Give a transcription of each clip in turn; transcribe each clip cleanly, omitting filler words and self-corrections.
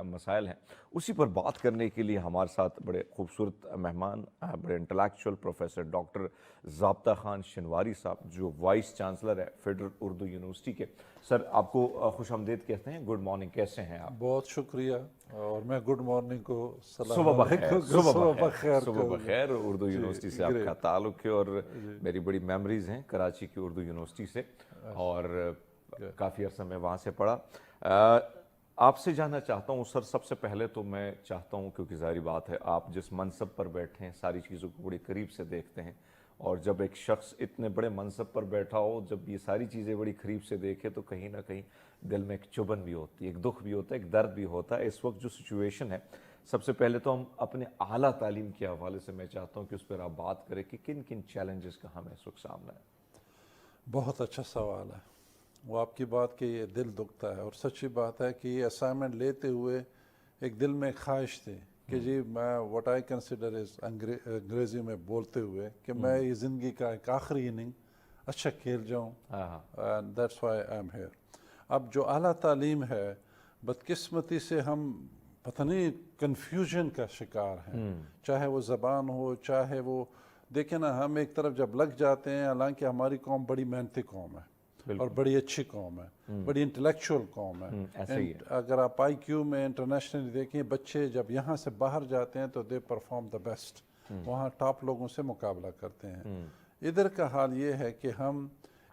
مسائل ہیں اسی پر بات کرنے کے لیے ہمارے ساتھ بڑے خوبصورت مہمان بڑے انٹلیکچوئل پروفیسر ڈاکٹر ضابطہ خان شنواری صاحب جو وائس چانسلر ہے فیڈرل اردو یونیورسٹی کے. سر آپ کو خوش آمدید کہتے ہیں. گڈ مارننگ, کیسے ہیں آپ؟ بہت شکریہ. اور میں گڈ مارننگ کو صبح بخیر. صبح بخیر. اردو جی یونیورسٹی سے آپ کا تعلق ہے اور میری بڑی میموریز ہیں کراچی کی اردو یونیورسٹی سے اور کافی عرصہ میں وہاں سے پڑھا. آپ سے جاننا چاہتا ہوں سر, سب سے پہلے تو میں چاہتا ہوں کیونکہ ظاہری بات ہے آپ جس منصب پر بیٹھے ہیں ساری چیزوں کو بڑی قریب سے دیکھتے ہیں اور جب ایک شخص اتنے بڑے منصب پر بیٹھا ہو جب یہ ساری چیزیں بڑی قریب سے دیکھے تو کہیں نہ کہیں دل میں ایک چبھن بھی ہوتی ہے, ایک دکھ بھی ہوتا ہے, ایک درد بھی ہوتا ہے. اس وقت جو سچویشن ہے سب سے پہلے تو ہم اپنے اعلیٰ تعلیم کے حوالے سے میں چاہتا ہوں کہ اس پر آپ بات کریں کہ کن کن چیلنجز کا ہمیں اس وقت سامنا ہے. بہت اچھا سوال ہے. وہ آپ کی بات کہ یہ دل دکھتا ہے اور سچی بات ہے کہ یہ اسائنمنٹ لیتے ہوئے ایک دل میں خواہش تھی کہ جی میں واٹ آئی کنسیڈر از انگریزی میں بولتے ہوئے کہ میں یہ زندگی کا ایک آخری اننگ اچھا کھیل جاؤں. That's why I am here. اب جو اعلیٰ تعلیم ہے بدقسمتی سے ہم پتہ نہیں کنفیوژن کا شکار ہیں, چاہے وہ زبان ہو چاہے وہ دیکھیں نا, ہم ایک طرف جب لگ جاتے ہیں حالانکہ ہماری قوم بڑی محنتی قوم ہے اور بڑی اچھی قوم ہے, بڑی انٹلیکچوئل قوم ہے. اگر آپ آئی کیو میں انٹرنیشنلی دیکھیں بچے جب یہاں سے باہر جاتے ہیں تو دے پرفارم دا بیسٹ, وہاں ٹاپ لوگوں سے مقابلہ کرتے ہیں. ادھر کا حال یہ ہے کہ ہم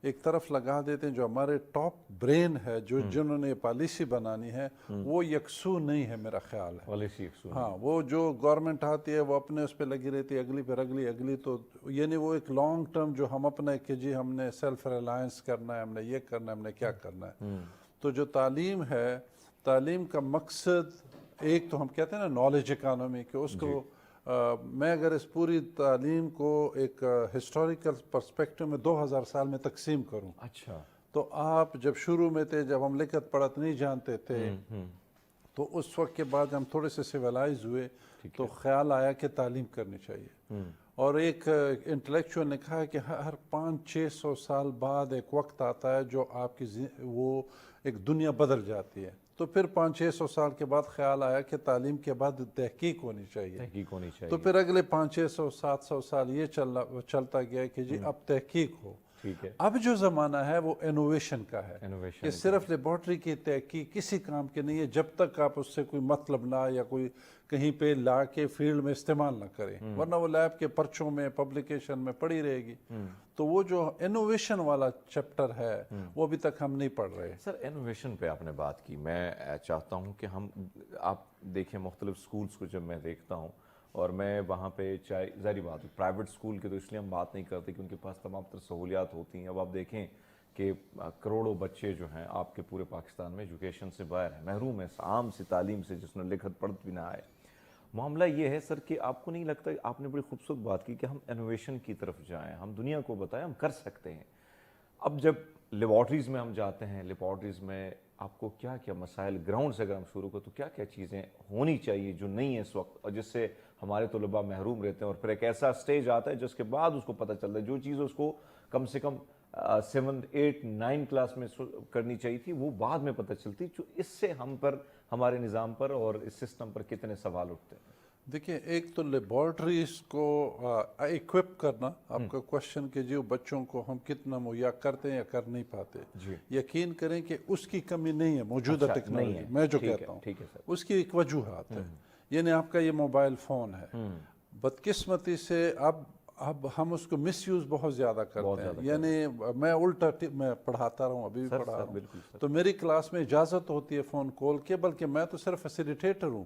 ایک طرف لگا دیتے ہیں جو ہمارے ٹاپ برین ہے جو جنہوں نے پالیسی بنانی ہے وہ یکسو نہیں ہے میرا خیال ہے. ہاں, وہ جو گورنمنٹ آتی ہے وہ اپنے اس پہ لگی رہتی ہے اگلی پر اگلی تو یعنی وہ ایک لانگ ٹرم جو ہم اپنے کہ جی ہم نے سیلف ریلائنس کرنا ہے, ہم نے یہ کرنا ہے, ہم نے کیا کرنا ہے. تو جو تعلیم ہے, تعلیم کا مقصد ایک تو ہم کہتے ہیں نا نالج اکانومی کہ اس کو میں اگر اس پوری تعلیم کو ایک ہسٹوریکل پرسپیکٹو میں 2000 سال میں تقسیم کروں. اچھا, تو آپ جب شروع میں تھے جب ہم لکھت پڑھت نہیں جانتے تھے تو اس وقت کے بعد ہم تھوڑے سے سیولائز ہوئے تو خیال آیا کہ تعلیم کرنی چاہیے. اور ایک انٹلیکچوئل نے کہا ہے کہ ہر 500-600 سال بعد ایک وقت آتا ہے جو آپ کی وہ ایک دنیا بدل جاتی ہے. تو پھر 500-600 سال کے بعد خیال آیا کہ تعلیم کے بعد تحقیق ہونی چاہیے. تو پھر اگلے 500-600-700 سال یہ چلتا گیا کہ جی اب تحقیق ہو. اب جو زمانہ ہے وہ انوویشن کا ہے کہ صرف لیبارٹری کی تحقیق کسی کام کے نہیں ہے جب تک آپ اس سے کوئی مطلب نہ یا کوئی کہیں پہ لا کے فیلڈ میں استعمال نہ کریں, ورنہ وہ لیب کے پرچوں میں پبلیکیشن میں پڑی رہے گی. تو وہ جو انوویشن والا چیپٹر ہے وہ ابھی تک ہم نہیں پڑھ رہے. سر انوویشن پہ آپ نے بات کی, میں چاہتا ہوں کہ ہم آپ دیکھیں مختلف سکولز کو جب میں دیکھتا ہوں اور میں وہاں پہ چاہے ظاہری بات ہے پرائیویٹ سکول کے تو اس لیے ہم بات نہیں کرتے کہ ان کے پاس تمام تر سہولیات ہوتی ہیں. اب آپ دیکھیں کہ کروڑوں بچے جو ہیں آپ کے پورے پاکستان میں ایجوکیشن سے باہر ہیں, محروم ہیں عام سی تعلیم سے جس میں لکھت پڑھت بھی نہ آئے. معاملہ یہ ہے سر کہ آپ کو نہیں لگتا, آپ نے بڑی خوبصورت بات کی کہ ہم انوویشن کی طرف جائیں, ہم دنیا کو بتائیں ہم کر سکتے ہیں. اب جب لیبارٹریز میں ہم جاتے ہیں, لیبارٹریز میں آپ کو کیا کیا مسائل گراؤنڈ سے اگر ہم شروع کریں تو کیا کیا چیزیں ہونی چاہیے جو نہیں ہیں اس وقت اور جس سے ہمارے طلباء محروم رہتے ہیں, اور پھر ایک ایسا سٹیج آتا ہے جس کے بعد اس کو پتہ چلتا ہے جو چیز اس کو کم سے کم 7, 8, 9 کلاس میں کرنی چاہیے تھی وہ بعد میں پتہ چلتی, جو اس سے ہم پر ہمارے نظام پر اور اس سسٹم پر کتنے سوال اٹھتے ہیں. دیکھیں ایک تو لیبارٹریز کو ایکوپ کرنا, آپ کا کوشچن کہ جی بچوں کو ہم کتنا مہیا کرتے ہیں یا کر نہیں پاتے. یقین کریں کہ اس کی کمی نہیں ہے موجودہ ٹیکنالوجی میں جو کہتا ہوں, اس کی ایک وجوہات ہے. یعنی آپ کا یہ موبائل فون ہے, بدقسمتی سے اب ہم اس کو مس یوز بہت زیادہ کرتے ہیں. یعنی میں الٹا میں پڑھاتا رہا ہوں, ابھی بھی پڑھا رہا ہوں, تو میری کلاس میں اجازت ہوتی ہے فون کال کے, بلکہ میں تو صرف فیسیلیٹیٹر ہوں.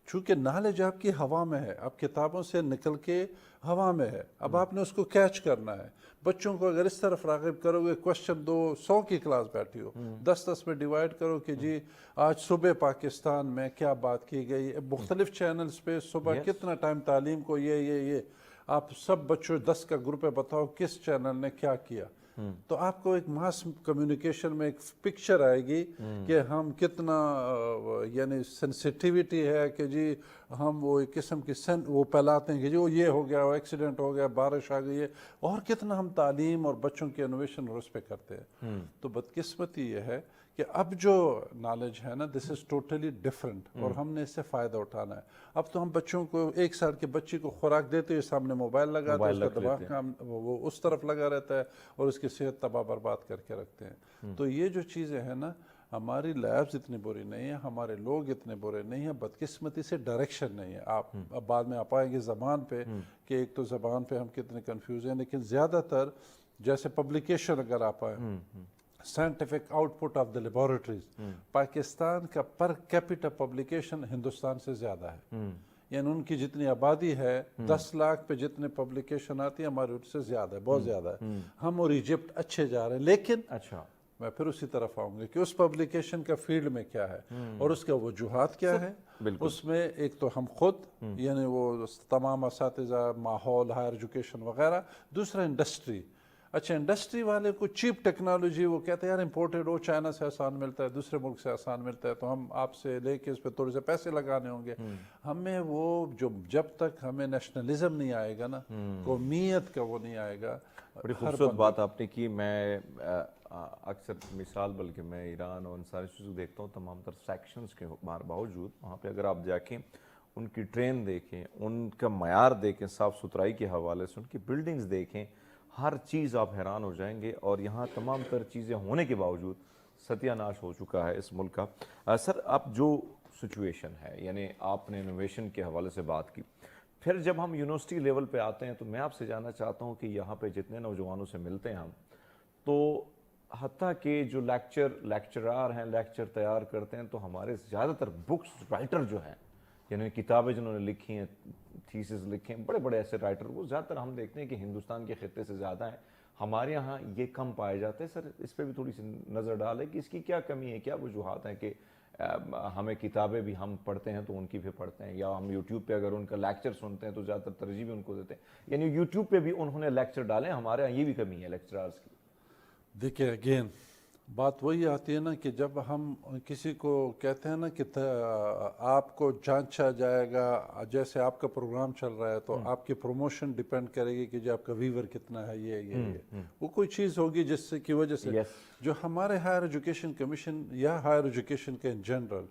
چونکہ نالج آپ کی ہوا میں ہے, آپ کتابوں سے نکل کے ہوا میں ہے, اب آپ نے اس کو کیچ کرنا ہے. بچوں کو اگر اس طرف راغب کرو گے, کوشچن 100 کی کلاس بیٹھی ہو 10 میں ڈیوائڈ کرو کہ جی آج صبح پاکستان میں کیا بات کی گئی, مختلف چینلز پہ صبح کتنا ٹائم تعلیم کو یہ آپ سب بچوں 10 کا گروپ ہے, بتاؤ کس چینل نے کیا کیا. تو آپ کو ایک ماس کمیونیکیشن میں ایک پکچر آئے گی کہ ہم کتنا یعنی سینسیٹیوٹی ہے کہ جی ہم وہ ایک قسم کی وہ پھیلاتے ہیں کہ جی وہ یہ ہو گیا, وہ ایکسیڈنٹ ہو گیا, بارش آ گئی ہے, اور کتنا ہم تعلیم اور بچوں کی انوویشن اور اس پہ کرتے ہیں. تو بدقسمتی یہ ہے کہ اب جو نالج ہے نا دس از ٹوٹلی ڈفرینٹ اور ہم نے اس سے فائدہ اٹھانا ہے. اب تو ہم بچوں کو 1 سال کے بچے کو خوراک دیتے ہیں, سامنے موبائل لگاتے ہیں, اس کا دماغ کام وہ اس طرف لگا رہتا ہے اور اس کی صحت تباہ برباد کر کے رکھتے ہیں. تو یہ جو چیزیں ہیں نا, ہماری لیبز اتنی بری نہیں ہیں, ہمارے لوگ اتنے برے نہیں ہیں, بدقسمتی سے ڈائریکشن نہیں ہے. آپ اب بعد میں آپ آئیں گے زبان پہ کہ ایک تو زبان پہ ہم کتنے کنفیوز ہیں, لیکن زیادہ تر جیسے پبلیکیشن اگر آپ آئیں, scientific out put of the laboratories, Pakistan کا پر کیپیٹا پبلیکیشن ہندوستان سے زیادہ ہے. یعنی ان کی جتنی آبادی ہے 10 لاکھ پہ جتنے پبلیکیشن آتی ہے ہمارے ان سے زیادہ ہے, بہت زیادہ ہے. ہم اور ایجپٹ اچھے جا رہے ہیں, لیکن اچھا میں پھر اسی طرف آؤں گی کہ اس پبلیکیشن کا فیلڈ میں کیا ہے اور اس کا وجوہات کیا ہے. اس میں ایک تو ہم خود یعنی وہ تمام اساتذہ, ماحول, ہائر ایجوکیشن وغیرہ. دوسرا انڈسٹری. اچھا انڈسٹری والے کو چیپ ٹیکنالوجی, وہ کہتے ہیں یار امپورٹڈ ہو, چائنا سے آسان ملتا ہے, دوسرے ملک سے آسان ملتا ہے, تو ہم آپ سے لے کے اس پہ تھوڑے سے پیسے لگانے ہوں گے. ہمیں وہ جب تک ہمیں نیشنلزم نہیں آئے گا نا, قومیت کا وہ نہیں آئے گا. بڑی خوبصورت بات آپ نے کی. میں اکثر مثال بلکہ میں ایران اور ان ساری چیزوں کو دیکھتا ہوں, تمام تر سیکشنز کے باوجود وہاں پہ اگر آپ جا کے ان کی ٹرین دیکھیں, ان کا معیار دیکھیں, صاف ستھرائی کے حوالے سے ان کی بلڈنگز دیکھیں, ہر چیز آپ حیران ہو جائیں گے. اور یہاں تمام تر چیزیں ہونے کے باوجود ستیہ ناش ہو چکا ہے اس ملک کا. سر اب جو سچویشن ہے, یعنی آپ نے انوویشن کے حوالے سے بات کی, پھر جب ہم یونیورسٹی لیول پہ آتے ہیں تو میں آپ سے جاننا چاہتا ہوں کہ یہاں پہ جتنے نوجوانوں سے ملتے ہیں ہم, تو حتیٰ کہ جو لیکچرار ہیں, لیکچر تیار کرتے ہیں, تو ہمارے زیادہ تر بکس رائٹر جو ہیں, یعنی کتابیں جنہوں نے لکھی ہیں, تھیسز لکھے ہیں, بڑے بڑے ایسے رائٹر, وہ زیادہ تر ہم دیکھتے ہیں کہ ہندوستان کے خطے سے زیادہ ہیں. ہمارے یہاں یہ کم پائے جاتے ہیں. سر اس پہ بھی تھوڑی سی نظر ڈالیں کہ اس کی کیا کمی ہے, کیا وجوہات ہیں کہ ہمیں کتابیں بھی ہم پڑھتے ہیں تو ان کی بھی پڑھتے ہیں, یا ہم یوٹیوب پہ اگر ان کا لیکچر سنتے ہیں تو زیادہ تر ترجیح بھی ان کو دیتے ہیں. یعنی یوٹیوب پہ بھی انہوں نے لیکچر ڈالے, ہمارے یہاں یہ بھی کمی ہے لیکچرارز کی. دیکھیں اگین بات وہی آتی ہے نا کہ جب ہم کسی کو کہتے ہیں نا کہ آپ کو جانچا جائے گا, جیسے آپ کا پروگرام چل رہا ہے تو آپ کی پروموشن ڈیپینڈ کرے گی کہ جی آپ کا ویور کتنا ہے, یہ وہ کوئی چیز ہوگی جس سے کی وجہ سے جو ہمارے ہائر ایجوکیشن کمیشن یا ہائر ایجوکیشن کے ان جنرل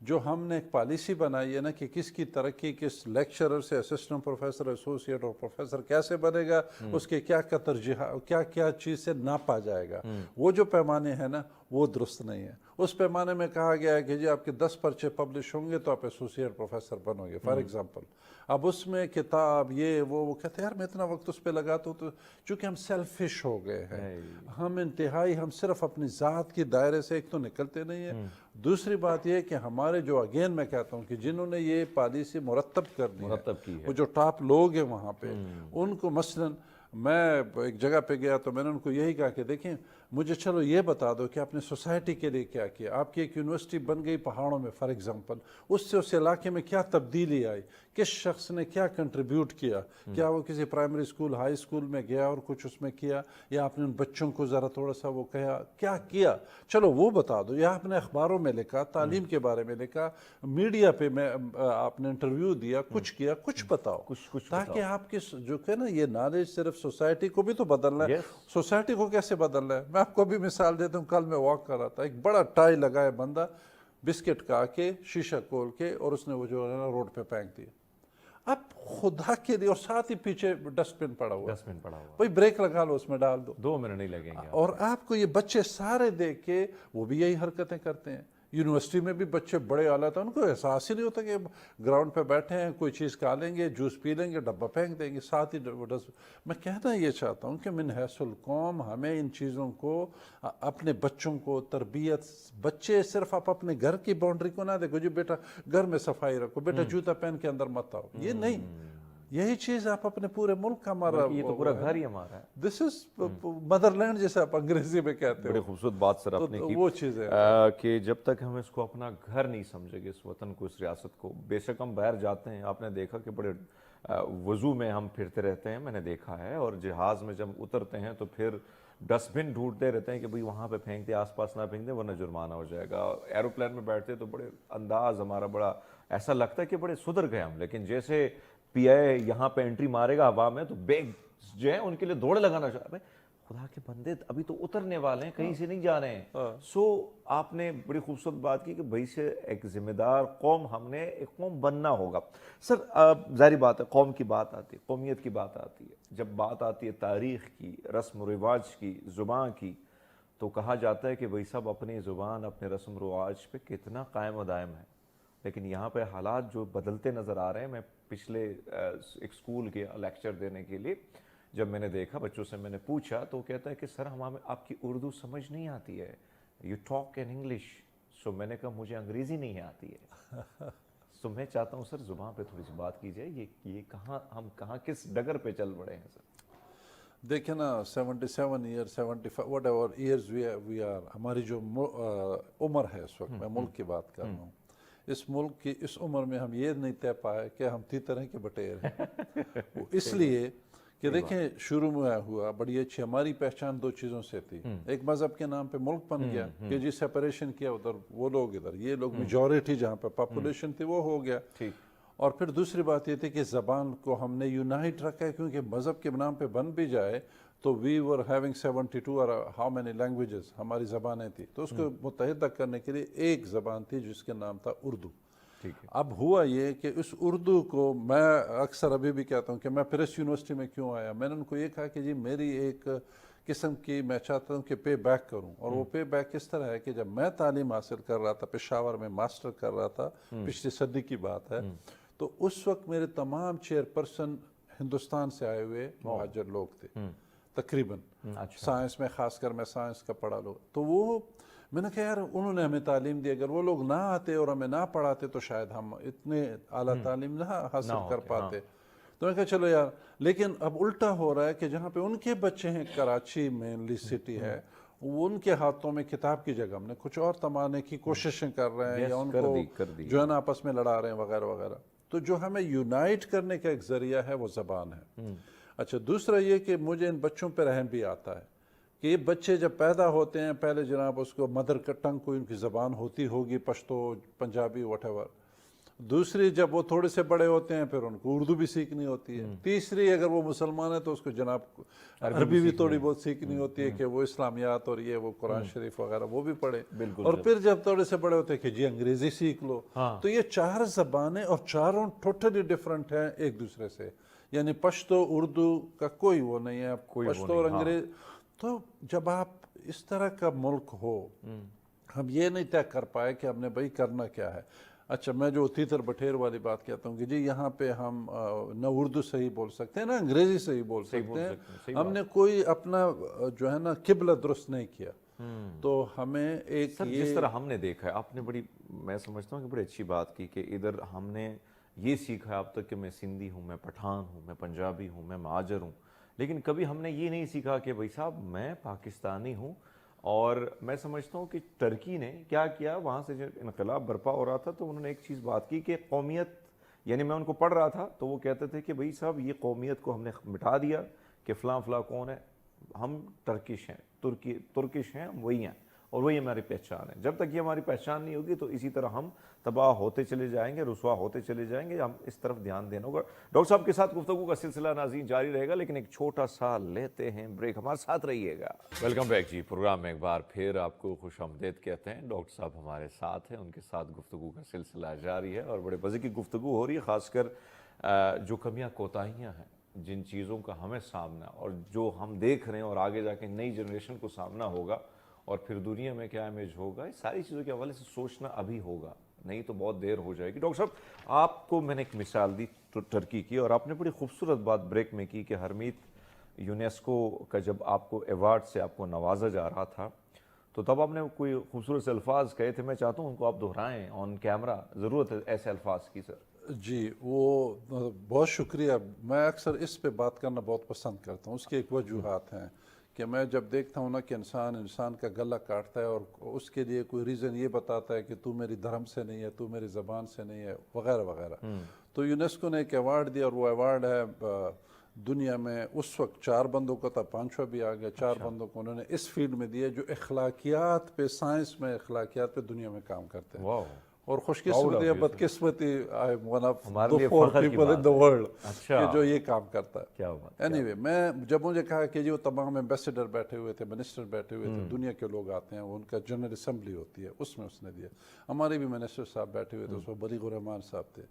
جو ہم نے ایک پالیسی بنائی ہے نا کہ کس کی ترقی کس لیکچرر سے اسسٹنٹ پروفیسر, ایسوسیٹ اور پروفیسر کیسے بنے گا, اس کے کیا کیا ترجیحات, کیا کیا چیز سے ناپا جائے گا, وہ جو پیمانے ہیں نا وہ درست نہیں ہے. اس پیمانے میں کہا گیا ہے کہ جی آپ کے 10 پرچے پبلش ہوں گے تو آپ ایسوسیٹ پروفیسر بنو گے فار ایگزامپل. اب اس میں کتاب یہ وہ کہتے ہیں یار میں اتنا وقت اس پہ لگاتا ہوں, تو چونکہ ہم سیلفش ہو گئے ہیں, ہم انتہائی ہم صرف اپنی ذات کی دائرے سے ایک تو نکلتے نہیں ہیں. دوسری بات یہ کہ ہمارے جو اگین میں کہتا ہوں کہ جنہوں نے یہ پالیسی مرتب کرنی ہے, وہ جو ٹاپ لوگ ہیں وہاں پہ, ان کو مثلاً میں ایک جگہ پہ گیا تو میں نے ان کو یہی کہا کہ دیکھیں مجھے چلو یہ بتا دو کہ آپ نے سوسائٹی کے لیے کیا کیا. آپ کی ایک یونیورسٹی بن گئی پہاڑوں میں فار ایگزامپل, اس سے اس علاقے میں کیا تبدیلی آئی, کس شخص نے کیا کنٹریبیوٹ کیا, کیا وہ کسی پرائمری اسکول ہائی اسکول میں گیا اور کچھ اس میں کیا, یا آپ نے ان بچوں کو ذرا تھوڑا سا وہ کہا کیا کیا, چلو وہ بتا دو. یا آپ نے اخباروں میں لکھا, تعلیم کے بارے میں لکھا, میڈیا پہ میں آپ نے انٹرویو دیا, کچھ کیا, کچھ بتاؤ, تاکہ آپ کی جو کہ نا یہ نالج صرف سوسائٹی کو بھی تو بدلنا ہے. سوسائٹی کو کیسے بدلنا ہے, میں آپ کو بھی مثال دیتا ہوں. کل میں واک کر رہا تھا, ایک بڑا ٹائی لگائے بندہ بسکٹ کا کے شیشہ کھول کے اور اس نے وہ جو ہے نا روڈ پہ پھینک دیا. اب خدا کے لیے, اور ساتھ ہی پیچھے ڈسٹ بن پڑا ہوا, بھائی بریک لگا لو, اس میں ڈال دو, 2 منٹ نہیں لگیں گے. اور آپ کو یہ بچے سارے دیکھ کے وہ بھی یہی حرکتیں کرتے ہیں. یونیورسٹی میں بھی بچے بڑے اعلیٰ تھا, ان کو احساس ہی نہیں ہوتا کہ گراؤنڈ پہ بیٹھے ہیں, کوئی چیز کھا لیں گے, جوس پی لیں گے, ڈبہ پھینک دیں گے, ساتھ ہی میں کہنا یہ چاہتا ہوں کہ من حیث القوم ہمیں ان چیزوں کو, اپنے بچوں کو تربیت, بچے صرف آپ اپنے گھر کی باؤنڈری کو نہ دیکھو, جی بیٹا گھر میں صفائی رکھو, بیٹا جوتا پہن کے اندر مت آؤ, یہ نہیں. یہی چیز آپ اپنے پورے ملک کا, ہمارا یہ تو پورا گھر ہی ہمارا ہے. دس از مدر لینڈ جیسے آپ انگریزی میں کہتے ہیں. بڑی خوبصورت بات سر آپ نے کی, وہ چیزیں کہ جب تک ہم اس کو اپنا گھر نہیں سمجھیں گے, اس وطن کو, اس ریاست کو, بے شک ہم باہر جاتے ہیں, آپ نے دیکھا کہ بڑے وضو میں ہم پھرتے رہتے ہیں, میں نے دیکھا ہے, اور جہاز میں جب اترتے ہیں تو پھر ڈسٹ بن ڈھونڈتے رہتے ہیں کہ بھئی وہاں پہ پھینک دیں, آس پاس نہ پھینک دیں ورنہ جرمانہ ہو جائے گا. ایروپلین میں بیٹھتے تو بڑے انداز ہمارا بڑا ایسا لگتا ہے کہ بڑے سدھر گئے ہم, لیکن جیسے پی آئی یہاں پہ انٹری مارے گا ہوا میں تو بیگ جو ہے ان کے لیے دوڑے لگانا چاہتے ہیں. خدا کے بندے ابھی تو اترنے والے ہیں, کہیں سے نہیں جا رہے ہیں. سو آپ نے بڑی خوبصورت بات کی کہ بھائی سے ایک ذمہ دار قوم, ہم نے ایک قوم بننا ہوگا. سر ظاہری بات ہے, قوم کی بات آتی ہے, قومیت کی بات آتی ہے, جب بات آتی ہے تاریخ کی, رسم و رواج کی, زبان کی, تو کہا جاتا ہے کہ بھائی صاحب اپنی زبان, اپنے رسم و رواج پہ کتنا قائم و دائم ہے. لیکن یہاں پہ حالات جو بدلتے نظر آ رہے ہیں, میں پچھلے ایک اسکول کے لیکچر دینے کے لیے جب میں نے دیکھا, بچوں سے میں نے پوچھا, تو وہ کہتا ہے کہ سر ہمیں آپ کی اردو سمجھ نہیں آتی ہے, یو ٹاک ان انگلش. سو میں نے کہا مجھے انگریزی نہیں آتی ہے. سو میں چاہتا ہوں سر زبان پہ تھوڑی سی بات کی جائے, یہ کہاں ہم کہاں کس ڈگر پہ چل پڑے ہیں سر؟ دیکھیں نا 77 year 75 whatever years we are, ہماری جو عمر ہے اس وقت, میں ملک کی بات کر رہا ہوں, اس ملک کی اس عمر میں ہم یہ نہیں طے پائے کہ ہم تیتر ہیں کہ بٹیر ہیں. وہ اس لیے کہ دیکھیں شروع میں ہوا بڑی اچھی, ہماری پہچان دو چیزوں سے تھی. ایک مذہب کے نام پہ ملک بن گیا کہ جی سیپریشن کیا, ادھر وہ لوگ ادھر یہ لوگ, میجورٹی جہاں پہ پاپولیشن تھی وہ ہو گیا. اور پھر دوسری بات یہ تھی کہ زبان کو ہم نے یونائٹ رکھا ہے, کیونکہ مذہب کے نام پہ بن بھی جائے تو وی ور ہیونگ 72 اور ہاؤ مینی لینگویجز ہماری زبانیں تھیں, تو اس کو متحدہ کرنے کے لیے ایک زبان تھی جس کے نام تھا اردو. اب ہوا یہ کہ اس اردو کو, میں اکثر ابھی بھی کہتا ہوں کہ میں پریس یونیورسٹی میں کیوں آیا, میں نے ان کو یہ کہا کہ جی میری ایک قسم کی, میں چاہتا ہوں کہ پے بیک کروں. اور وہ پے بیک کس طرح ہے کہ جب میں تعلیم حاصل کر رہا تھا, پشاور میں ماسٹر کر رہا تھا, پچھلی صدی کی بات ہے, تو اس وقت میرے تمام چیئرپرسن ہندوستان سے آئے ہوئے مہاجر لوگ تھے تقریباً, سائنس میں, خاص کر میں سائنس کا پڑھا لوگ. تو وہ میں نے کہا یار انہوں نے ہمیں تعلیم دی, اگر وہ لوگ نہ آتے اور ہمیں نہ پڑھاتے تو شاید ہم اتنے اعلیٰ تعلیم نہ حاصل کر پاتے. تو میں کہا چلو یار, لیکن اب الٹا ہو رہا ہے کہ جہاں پہ ان کے بچے ہیں, کراچی مینلی سٹی ہے, ان کے ہاتھوں میں کتاب کی جگہ ہم نے کچھ اور تمانے کی کوششیں کر رہے ہیں, یا ان کو جو ہے نا آپس میں لڑا رہے ہیں وغیرہ وغیرہ. تو جو ہمیں یونائٹ کرنے کا ایک ذریعہ ہے وہ زبان ہے. اچھا, دوسرا یہ کہ مجھے ان بچوں پہ رحم بھی آتا ہے کہ یہ بچے جب پیدا ہوتے ہیں, پہلے جناب اس کو مدر ٹنگ کوئی ان کی زبان ہوتی ہوگی, پشتو, پنجابی, وٹ ایور. دوسری جب وہ تھوڑے سے بڑے ہوتے ہیں پھر ان کو اردو بھی سیکھنی ہوتی ہے. تیسری اگر وہ مسلمان ہے تو اس کو جناب عربی بھی تھوڑی بہت سیکھنی ہوتی ہے کہ وہ اسلامیات اور یہ وہ قرآن شریف وغیرہ وہ بھی پڑھے. اور پھر جب تھوڑے سے بڑے ہوتے ہیں کہ جی انگریزی سیکھ لو. تو یہ 4 زبانیں اور چاروں ٹوٹلی ڈفرنٹ ہیں ایک دوسرے سے, یعنی پشتو اردو کا کوئی وہ نہیں ہے, پشتو اور انگریز. تو جب آپ اس طرح کا ملک ہو, ہم یہ نہیں طے کر پائے کہ ہم نے بھائی کرنا کیا ہے. اچھا, میں جو تیتر بٹھیر والی بات کہتا ہوں کہ جی یہاں پہ ہم نہ اردو صحیح بول سکتے ہیں نہ انگریزی صحیح بول سکتے ہیں, ہم نے کوئی اپنا جو ہے نا قبلہ درست نہیں کیا. تو ہمیں ایک جس طرح ہم نے دیکھا ہے, آپ نے بڑی, میں سمجھتا ہوں کہ بڑی اچھی بات کی کہ ادھر ہم نے یہ سیکھا ہے اب تک کہ میں سندھی ہوں, میں پٹھان ہوں, میں پنجابی ہوں, میں مہاجر ہوں, لیکن کبھی ہم نے یہ نہیں سیکھا کہ بھائی صاحب میں پاکستانی ہوں. اور میں سمجھتا ہوں کہ ترکی نے کیا کیا, وہاں سے جب انقلاب برپا ہو رہا تھا تو انہوں نے ایک چیز بات کی کہ قومیت, یعنی میں ان کو پڑھ رہا تھا تو وہ کہتے تھے کہ بھائی صاحب یہ قومیت کو ہم نے مٹا دیا کہ فلاں فلاں کون ہے, ہم ٹرکش ہیں, ترکش ہیں, ہم وہی ہیں, اور وہی ہماری پہچان ہے. جب تک یہ ہماری پہچان نہیں ہوگی تو اسی طرح ہم تباہ ہوتے چلے جائیں گے, رسوا ہوتے چلے جائیں گے. ہم اس طرف دھیان دینا ہوگا. ڈاکٹر صاحب کے ساتھ گفتگو کا سلسلہ ناظرین جاری رہے گا, لیکن ایک چھوٹا سا لیتے ہیں بریک, ہمارے ساتھ رہیے گا. ویلکم بیک جی, پروگرام میں ایک بار پھر آپ کو خوش آمدید کہتے ہیں. ڈاکٹر صاحب ہمارے ساتھ ہیں, ان کے ساتھ گفتگو کا سلسلہ جاری ہے اور بڑے مزے کی گفتگو ہو رہی ہے, خاص کر جو کمیاں کوتاہیاں ہیں, جن چیزوں کا ہمیں سامنا اور جو ہم دیکھ رہے ہیں اور آگے جا کے نئی جنریشن کو سامنا ہوگا, اور پھر دنیا میں کیا امیج ہوگا, اس ساری چیزوں کے حوالے سے سوچنا ابھی ہوگا, نہیں تو بہت دیر ہو جائے گی. ڈاکٹر صاحب, آپ کو میں نے ایک مثال دی ترکی کی, اور آپ نے بڑی خوبصورت بات بریک میں کی کہ ہرمیت یونیسکو کا جب آپ کو ایوارڈ سے آپ کو نوازا جا رہا تھا تو تب آپ نے کوئی خوبصورت سے الفاظ کہے تھے, میں چاہتا ہوں ان کو آپ دہرائیں آن کیمرہ, ضرورت ہے ایسے الفاظ کی. سر جی, وہ بہت شکریہ. میں اکثر اس پہ بات کرنا بہت پسند کرتا ہوں. اس کی ایک وجوہات ہیں کہ میں جب دیکھتا ہوں نا کہ انسان کا گلہ کاٹتا ہے اور اس کے لیے کوئی ریزن یہ بتاتا ہے کہ تو میری دھرم سے نہیں ہے, تو میری زبان سے نہیں ہے, وغیرہ وغیرہ. تو یونیسکو نے ایک ایوارڈ دیا, اور وہ ایوارڈ ہے دنیا میں اس وقت 4 بندوں کا تھا, 5واں بھی آ گیا. 4 بندوں کو انہوں نے اس فیلڈ میں دیا جو اخلاقیات پہ, سائنس میں اخلاقیات پہ دنیا میں کام کرتے ہیں. اور خوش قسمتی یا بدقسمتی آئی ایم ون آف ہمارے the لیے 4 فخر کی people in بات the ہے۔ world اچھا، کہ جو یہ کام کرتا ہے۔ کیا بات، اینی وے میں جب مجھے کہا کہ جو تمام ایمبیسیڈر بیٹھے ہوئے تھے، منسٹر بیٹھے ہوئے تھے، دنیا کے لوگ آتے ہیں، ان کا جنرل اسمبلی ہوتی ہے، اس میں اس نے دیا۔ ہمارے بھی منسٹر صاحب بیٹھے ہوئے تھے، اس میں بلیغ الرحمان صاحب تھے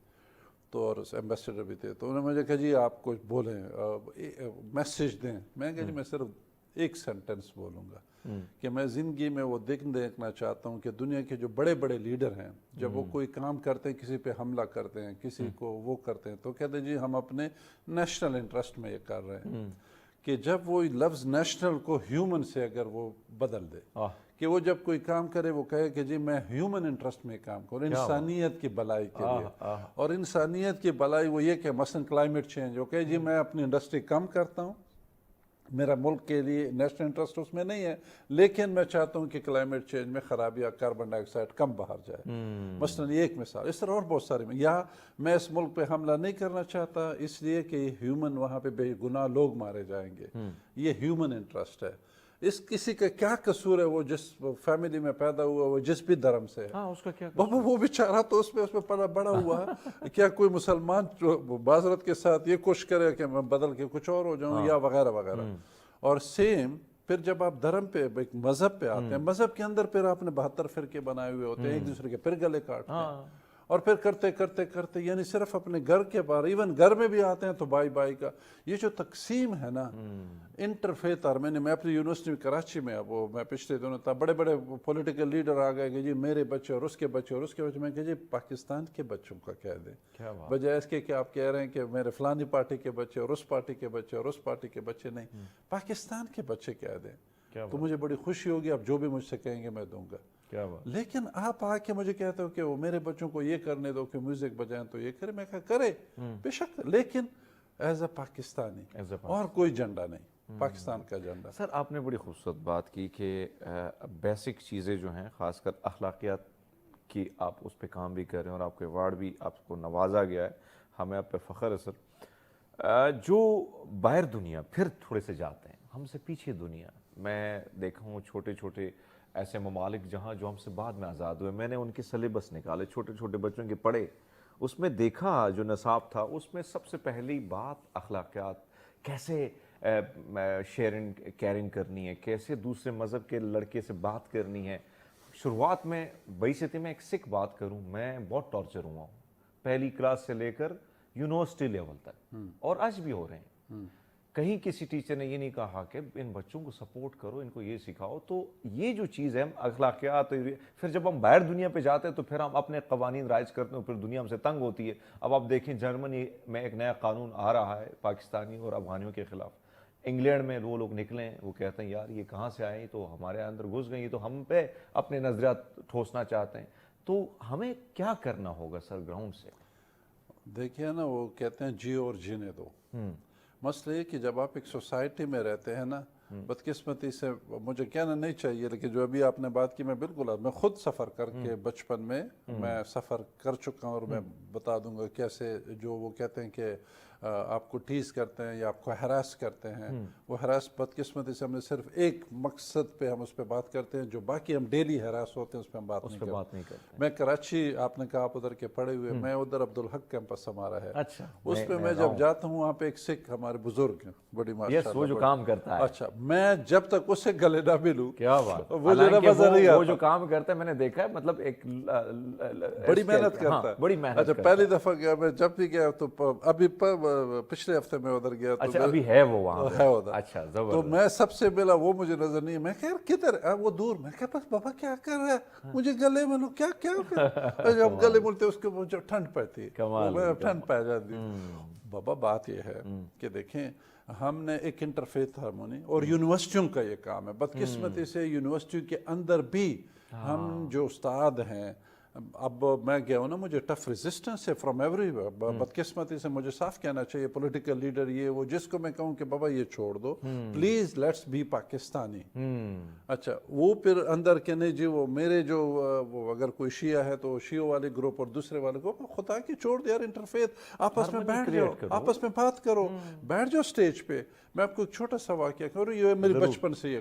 تو، اور ایمبیسیڈر بھی تھے، تو انہوں نے مجھے کہا جی آپ کچھ بولیں، میسیج دیں۔ میں کہا جی میں صرف ایک سینٹنس بولوں گا کہ میں زندگی میں وہ دیکھنا چاہتا ہوں کہ دنیا کے جو بڑے بڑے لیڈر ہیں، جب وہ کوئی کام کرتے ہیں، کسی پہ حملہ کرتے ہیں، کسی کو وہ کرتے ہیں، تو کہتے ہیں جی ہم اپنے نیشنل انٹرسٹ میں یہ کر رہے ہیں، کہ جب وہ لفظ نیشنل کو ہیومن سے اگر وہ بدل دے، کہ وہ جب کوئی کام کرے وہ کہے کہ جی میں ہیومن انٹرسٹ میں کام کروں، انسانیت کی بھلائی کے لیے، اور انسانیت کی بھلائی وہ یہ کہ مثلا کلائمیٹ چینج، وہ کہے جی میں اپنی انڈسٹری کم کرتا ہوں، میرا ملک کے لیے نیشنل انٹرسٹ اس میں نہیں ہے، لیکن میں چاہتا ہوں کہ کلائمیٹ چینج میں خرابیاں، کاربن ڈائی آکسائڈ کم باہر جائے، مثلا یہ ایک مثال۔ اس طرح اور بہت سارے، یا میں اس ملک پہ حملہ نہیں کرنا چاہتا اس لیے کہ یہ ہیومن، وہاں پہ بے گناہ لوگ مارے جائیں گے، یہ ہیومن انٹرسٹ ہے۔ اس کسی کا کیا قصور ہے، وہ جس فیملی میں پیدا ہوا، وہ جس بھی دھرم سے ہے، اس کا کیا بابا وہ بیچارہ تو اس میں بڑا ہوا ہے، کیا کوئی مسلمان معذرت کے ساتھ یہ کوشش کرے کہ میں بدل کے کچھ اور ہو جاؤں، یا وغیرہ وغیرہ۔ اور سیم پھر جب آپ دھرم پہ، ایک مذہب پہ آتے ہیں، مذہب کے اندر پھر آپ نے 72 فرقے بنائے ہوئے ہوتے ہیں، ایک دوسرے کے پھر گلے کاٹتے ہیں، اور پھر کرتے کرتے کرتے، یعنی صرف اپنے گھر کے باہر، ایون گھر میں بھی آتے ہیں تو بھائی بھائی کا یہ جو تقسیم ہے نا، انٹرفیت ہارمونی۔ میں اپنی یونیورسٹی کراچی میں، وہ میں پچھلے دنوں تھا، بڑے بڑے پولیٹیکل لیڈر آ گئے کہ جی میرے بچے اور اس کے بچے اور اس کے بچے، میں کہ جی پاکستان کے بچوں کا کہہ دیں، بجائے اس کے کہ آپ کہہ رہے ہیں کہ میرے فلانی پارٹی کے بچے اور اس پارٹی کے بچے اور اس پارٹی کے بچے، نہیں، پاکستان کے بچے کہہ دیں تو مجھے بڑی خوشی ہوگی، آپ جو بھی مجھ سے کہیں گے میں دوں گا۔ لیکن آپ آ کے مجھے کہتے ہو کہ وہ میرے بچوں کو یہ کرنے دو کہ میوزک بجائیں تو یہ کرے، میں کہا کرے بے شک، لیکن ایز اے پاکستانی، اور کوئی جھنڈا نہیں، پاکستان کا جھنڈا۔ سر آپ نے بڑی خوبصورت بات کی کہ بیسک چیزیں جو ہیں، خاص کر اخلاقیات کی، آپ اس پہ کام بھی کر رہے ہیں، اور آپ کے ایوارڈ بھی آپ کو نوازا گیا ہے، ہمیں آپ پہ فخر ہے سر۔ جو باہر دنیا پھر تھوڑے سے جاتے ہیں، ہم سے پیچھے دنیا، میں دیکھا ہوں چھوٹے چھوٹے ایسے ممالک جہاں جو ہم سے بعد میں آزاد ہوئے، میں نے ان کے سلیبس نکالے، چھوٹے چھوٹے بچوں کے پڑھے، اس میں دیکھا جو نصاب تھا، اس میں سب سے پہلی بات اخلاقیات، کیسے شیئرنگ کیئرنگ کرنی ہے، کیسے دوسرے مذہب کے لڑکے سے بات کرنی ہے۔ شروعات میں بیسیتی میں ایک سکھ بات کروں، میں بہت ٹارچر ہوا ہوں، پہلی کلاس سے لے کر یونیورسٹی لیول تک، اور آج بھی ہو رہے ہیں۔ کہیں کسی ٹیچر نے یہ نہیں کہا کہ ان بچوں کو سپورٹ کرو، ان کو یہ سکھاؤ۔ تو یہ جو چیز ہے اخلاقیات، پھر جب ہم باہر دنیا پہ جاتے ہیں تو پھر ہم اپنے قوانین رائج کرتے ہیں، پھر دنیا ہم سے تنگ ہوتی ہے۔ اب آپ دیکھیں جرمنی میں ایک نیا قانون آ رہا ہے پاکستانی اور افغانیوں کے خلاف، انگلینڈ میں وہ لوگ نکلیں، وہ کہتے ہیں یار یہ کہاں سے آئیں، تو ہمارے اندر گھس گئی، تو ہم پہ اپنے نظریات ٹھوسنا چاہتے ہیں۔ تو ہمیں کیا کرنا ہوگا سر گراؤنڈ سے؟ دیکھیے نا، وہ کہتے ہیں جیو اور جینے دو۔ مسئلہ یہ کہ جب آپ ایک سوسائٹی میں رہتے ہیں نا، بدقسمتی سے مجھے کہنا نہیں چاہیے، لیکن جو ابھی آپ نے بات کی، میں بالکل، میں خود سفر کر کے بچپن میں میں سفر کر چکا ہوں، اور میں بتا دوں گا کیسے جو وہ کہتے ہیں کہ آپ کو ٹیز کرتے ہیں یا آپ کو ہراس کرتے ہیں، وہ ہراس بدقسمتی سے ہم نے صرف ایک مقصد پہ ہم اس پہ بات کرتے ہیں، جو باقی ہم ڈیلی ہراس ہوتے ہیں اس پہ ہم بات نہیں کرتے۔ میں کراچی، آپ نے کہا آپ ادھر کے پڑھے ہوئے، میں ادھر عبدالحق کیمپس ہمارا ہے، اس پہ میں جب جاتا ہوں، وہاں پہ ایک سکھ ہمارے بزرگ ہیں، بڑی ماشاءاللہ، وہ جو کام کرتا ہے، اچھا، میں جب تک اس سے گلے نہ ملوں، کیا بات، وہ جو کام کرتا ہے میں نے دیکھا ہے، مطلب ایک بڑی محنت کرتا ہے، بڑی محنت۔ اچھا، پہلی دفعہ گیا میں، جب بھی گیا تو ابھی پچھلے ہفتے میں ادھر گیا، اچھا ابھی ہے وہ وہاں ہے ادھر، اچھا تو زبردست۔ میں سب سے ملا، وہ مجھے نظر نہیں، میں کہا یار کدھر ہے وہ، دور، میں کہا بس بابا کیا کر رہا ہے، مجھے گلے ملو، کیا جب گلے ملتے اس کے مجھے ٹھنڈ پڑتی ہے، ٹھنڈ پہ جاتی۔ بابا بات یہ ہے کہ دیکھیں، ہم نے ایک انٹرفیت ہارمونی، اور یونیورسٹیوں کا یہ کام ہے، بدقسمتی سے یونیورسٹی کے اندر بھی ہم جو استاد ہیں، اب میں گیا ہوں نا، مجھے ٹف ریزسٹنس ہے فرام ایوری ویئر، بدقسمتی سے مجھے صاف کہنا چاہیے، پولیٹیکل لیڈر یہ وہ، جس کو میں کہوں کہ بابا یہ چھوڑ دو پلیز، لیٹس بی پاکستانی، اچھا، وہ پھر اندر کے نہیں جی، وہ میرے جو وہ اگر کوئی شیعہ ہے تو شیعوں والے گروپ اور دوسرے والے گروپ، خدا کی چھوڑ دے یار، انٹرفیت، آپس میں بیٹھ جاؤ، آپس میں بات کرو، بیٹھ جاؤ سٹیج پہ۔ میں آپ کو ایک چھوٹا سا واقعہ کروں، یہ میری بچپن سے یہ